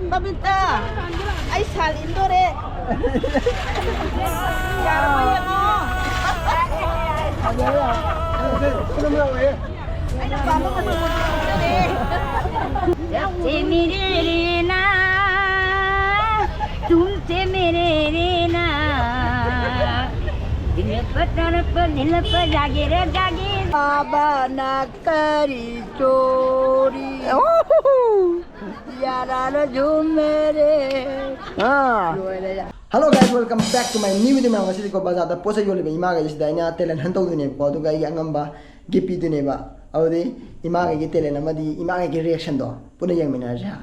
Babita, ay salin dore. Yara mo yan mo. मेरे रेना तुमसे मेरे रेना दिल पर जागे रे जागे Baba na kari chori. Yara na jumere. Hello guys, welcome back to my new video. Ngasi ko bazada posa yole be ima ga isda ina telen hanto dune ko du ga ya ngamba gipi dune ba awde ima ga gi telen amadi ima ga gi reaction do puna yang mina ja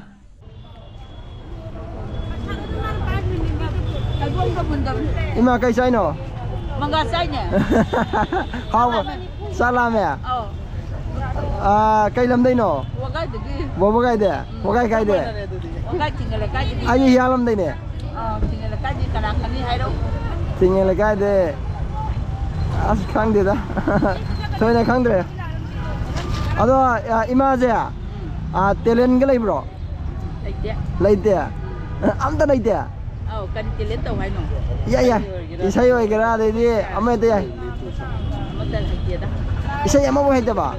ima kai sai no Mangga sai-nya. how salam ya kai lam dai no Wagai degi. bo bo kai de kai de Wagai tinggal kai jadi. ai ya lam dai ne Tinggal kai di kadang kami hai đâu. tinggal kai de as khang de da thôi này khang de ado ima ja telen ga lai bro lai de am ta lai de Kan tilen tau hai no. ya isai oi gara de di ame de Modal hai dia dah. isai ama bo hai de ba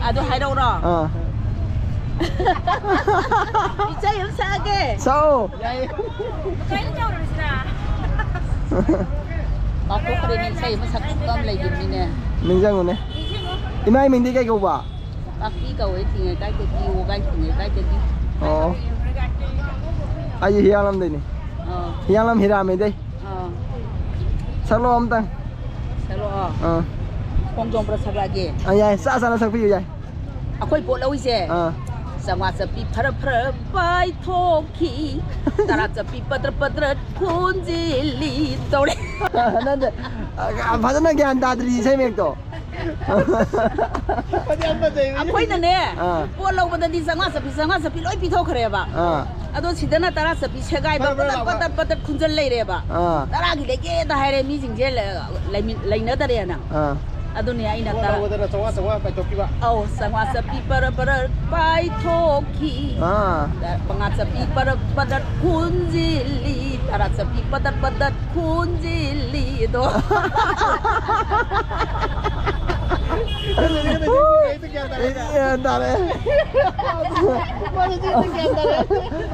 Aduh hai đâu rồi. Isai yang sage. sao Aku keren saya masak tom lagi ni nè. mình ra ngồi này imai mình đi cái câu ba Tapi kau itu tinggal kai ke di, wagai tinggal kai ke di. oh ai hiang lam đây này hiang lam hira mình đây sao lo ông tăng Selalu Kongjong berasa lagi. ai sa sa sa phi vậy Aku ibu lau ise. Sama sepi per bai thoki. Tara sepi pedret kunjili tore. nanti bahasa nak gian dah dari saya mek tu Aku ini ne. Ibu lau pada di sama sepi loi pi thok kere ba. Aduh sidana tara sepi segai ba pedret kunjil lei re ba. Tara gile ke dah hari mi jingjel lain ada dia na. Aduh ni aina tara. Oh, sama sepi per bai thoki. Pengat sepi per kunjili. Tara sepi pedret kunjili tu. dah le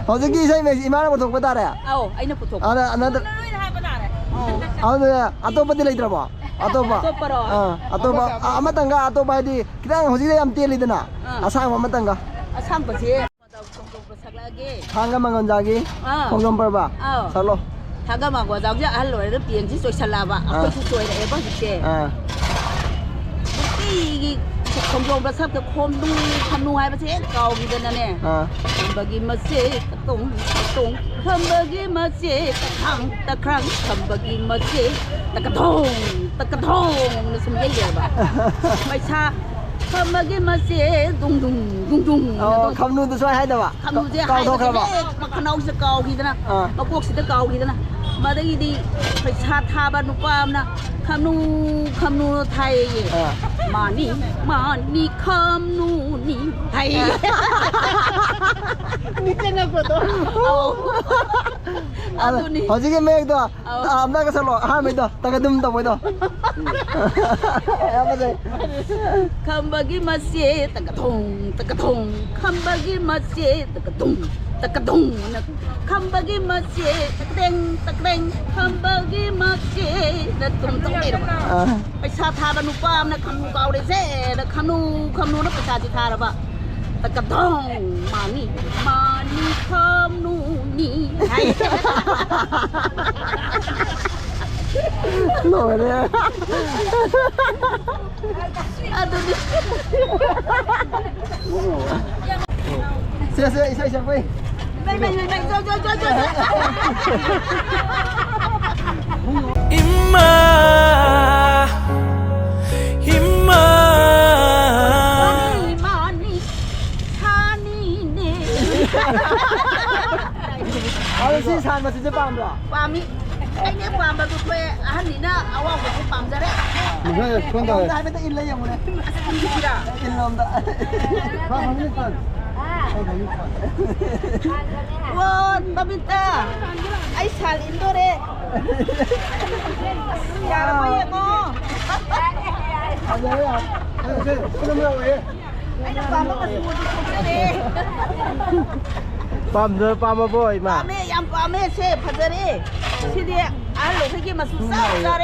Hozir ki saya mek imana betul betul ya Oh, aina putuk. ada ada atau betul lagi berapa atau apa atau apa amat tangga atau apa di kita hozir yang tiel itu na asal amat tangga Asam bersih. Kongjong besak lagi. tangga mangon jagi kongjong perba salo Tangga mah gua tahu je halo itu piang sih soal salah ba. Aku sih soal apa sih? Ini kongjong besak tu kamu hai bersih kau gitu nane. Bagi masih ketung bagi masih takang bagi masih takatong ni semua dia ba. Macam bagi masih dung oh kamu tu soal hai dah ba kamu je hai makan au sekau gitu na makuk sih kau gitu na madai di macam thaba nupam na kamu Thai mani kamu ni Thai ni cina apa tu aduh ni hozir ki mek tu amna ka salo ha mek tu takadum tu boy tu apa sih Kambagi masih takatong kambagi masih takatong kambagi masih takdeng kambagi masih datung niไปชาทาบนุปามนะคำนูเกาได้เซ่นะคำนูนักประชาธิปไตยba takatong maniคำนูนี่ไทย lo dia aduh ni Saya wei. Baik, jom. Imma Mani Thani ni Kalau si san masih Jepang tu. Pami. Ini pam baru kue ni na awak aku pam jare. ได้ไม่ต้องอินเลยอย่างนี้อินลมได้ข้าวมันก่อน 와, 나빈다. 아이 살 인도래. 야, 뭐야 뭐? อะไรอ่ะคือเรื่องอะไร 아이 나 밤에 가서 뭐 먹래. ปั๊มเดินปั๊มมาบ่อยมาก 밤에 양 밤에 새 파자리. 시대 알로 그게 막 쑥싸자래.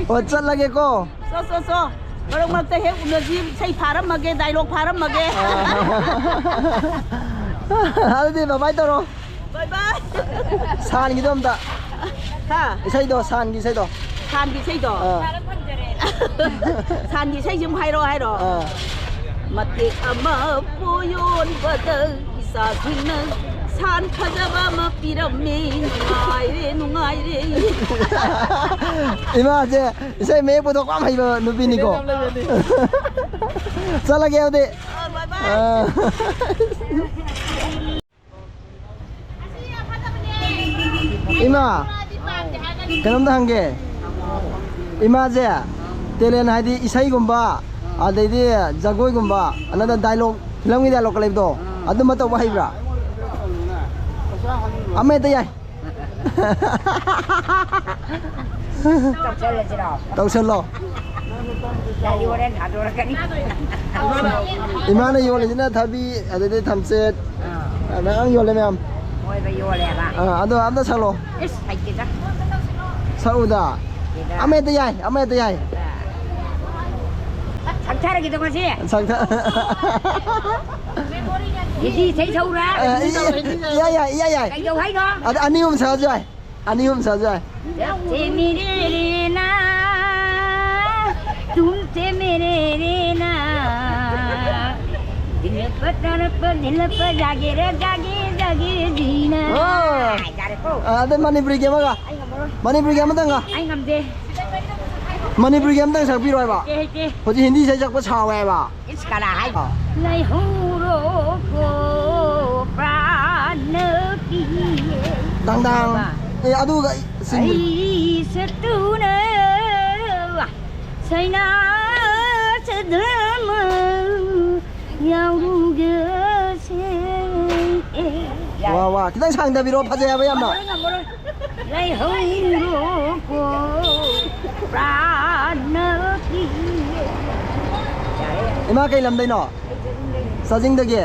โอ้จัดละเกโก้ 써써써. 그럼 막때 해 오면 지 새 바람 먹게 다이록 바람 먹게. อะไรดีมาไปต่อ 바이바이. ซานกี่ตัวมั้งตา 가. ใช่ตัวซานกี่ใช่ตัว 산기 새도. 산기 새 좀 하이로 하이로. 마티 아마 보yon 버더 이사 swing는 산 타자바 막비람미 농아이래 อีมาเจ้ใช่เมฆปวดความให้บ่นูปีนี่ก็จัดละเกเอาดิ 바이바이. 이마 그놈도 한게 이마제 텔레는 하디 이사이곰바 아데디 자고이곰바 아나다 다이로그 필름이 다이로그 랩도 아드마도 와이브라 아메데 야이 떡설로 이번엔 다 돌아가니. 이마는 요래지나 답이 아데디 탐셋 나랑 요래면 뭐가 요래봐. 아도 살로 에스 할게다. 사우다 아메데 야이 상차라기 동안지. 상타 이디 세서우라. 야야 이거 하이노. 아니움 사자이 तेमेरेना तुम ते मेरे ना दिल पर जागे रे जागे जीना जारे को ada manipuri game aga manipuri game tanga ai ngam de manipuri game tang sak pi roi ba ke ke hoji hindi sai sak pa chaw ai ba iskala hai lai huro ko pran ki dang dang adu ga sing ai setuna sai na sedama yang ruga se wa kita sang da biro phaja ya ba yam na lai huro ko pran ki ima kai lam dai no sa jing da ge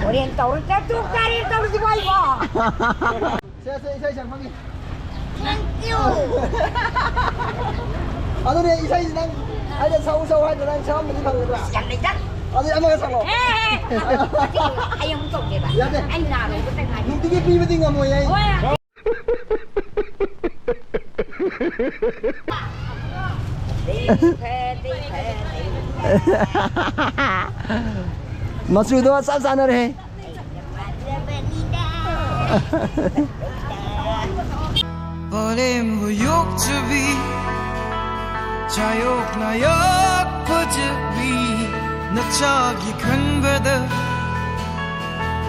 oriental tu cari tahu si boy bo sai sang magi thank you adu ne sai nang ada sau hai nang cham ni phang da yang ni chắc adu ama ga sang lo ai không tốt vậy Dạ bạn đi. anh nào rồi có tay này ni ti pi pi ngam mo yai ôi Masudo sa na re 어림 후욕 주비 자욕 나욕 부주비 너척이 큰 거다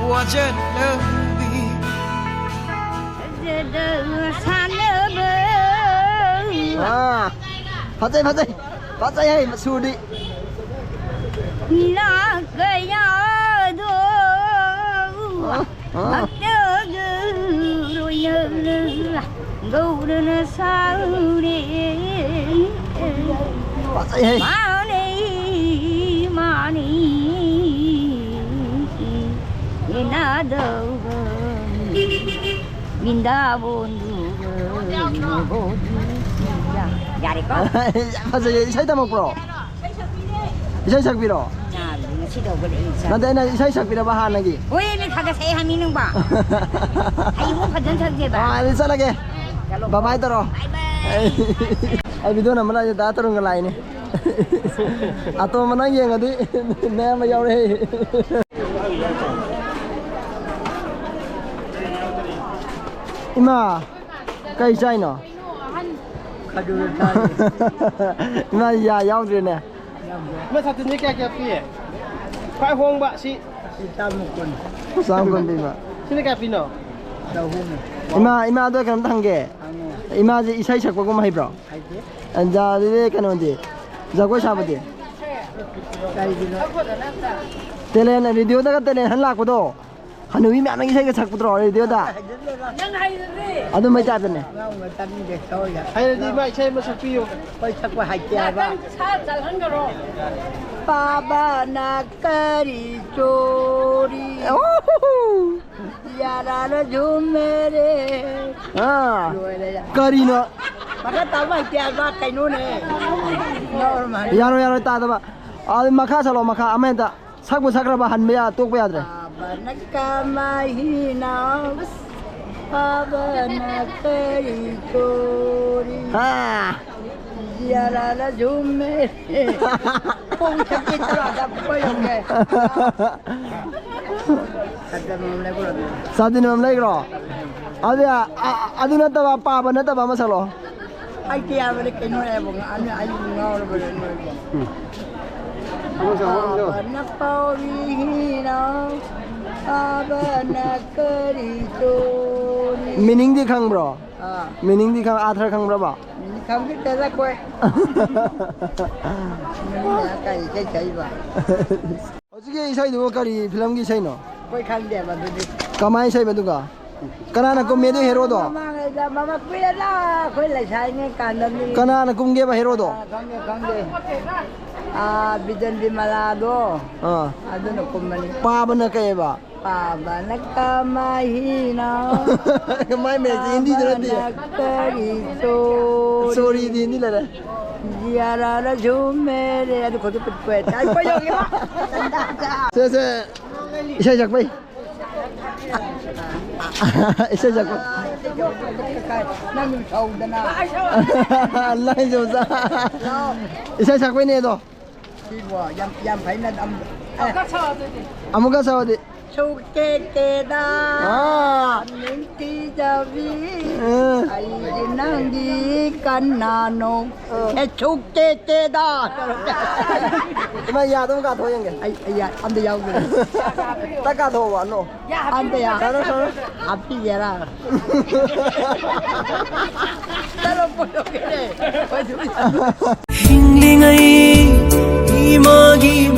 와전 러비 산업은 Phaja hai masudi là cái do bắt nhớ rồi nhớ gấu đơn sao đi Phaja hai mà đi na đâu mình đã buồn rồi dạ đi con Phaja sai ta mo pro sai sak biro nhà mình chỉ đâu có để ý sao nanti na sai sak biro bahan lagi ôi mình kagak saya hamin nung ba ayo mo padan saja ba ini sa lagi bye bye taro bye bye ai video na mana da taro ngalai ni ato mana yang adi ne ma yaw re ima kai chai no ima ya yaw re ne เมื่อสัตว์นี้แกเปียควายหงบะสิ 3건 비마. Sini Pino. 이마 도 그럼 한게. 이마 이사이 작곡 좀 해봐. 안자 이제 그런데. 자고 샤버디. 텔레나 라디오다가 텔레 한라고도 하누이 많은 이사이가 자꾸 들어 라디오다. 아도 뭐 잡네. Hay đi mai chơi mà sụp piu. 바바나 까리 쪼리 야라라 좀메레 아. 까리노. 마카 타마 띠아바 카이노네 야로 따다봐. 아 마카 살로 마카 아멘다. 사고 사그라바 한메야 똑배야드레. 바바나 까마히나 바바나 까리 쪼리 아. 야라라 좀메레 뽕 찾기 들어가다 보여게 사진 좀 내그러. 아디야 아디나 따바 빠바나 따바 마살로. 아이디야 왜 이렇게 노래 보면 아니 나오는 거래 바바나 파위히나 바바나 까리 쪼리 Meaning di khang bro. 아 Meaning di khang athar khang bro ba. không biết tên là quê cái chạy vào 어떻게 이 사이 누가 까리 필름기 사이 너? quê khăn đẹp mà tôi đi 가만히 사이 누가? 까나나 꿈메도 헤로도. mà quê là quê lại sai nghe cả lần đi 까나나 꿈게 바 헤로도. không đi à bây giờ đi Malado 어. à đó là cùng mình 빠바나 까에 바. bà nó kamahina mai mẹ gì hindi 들었디. Sorry di hindi lada. 야라라 좀메레 아주 거기 붙고 잘 보여 여기 봐 세세 이사이 작바이. 이사이 작바. 나는 서운다나 알라이 조사. 이사이 작바이 네도. 이거 얌 파이나 아무가 사와디. 속게게다 아. 닌티자비 응. 아이지난기 깐나노 속게게다 이마 야동 가 도영게. 아이야 안 돼요 따가 도 와노. 안 돼요 앞이게라 따로 보여 그래 Hingling ay imagi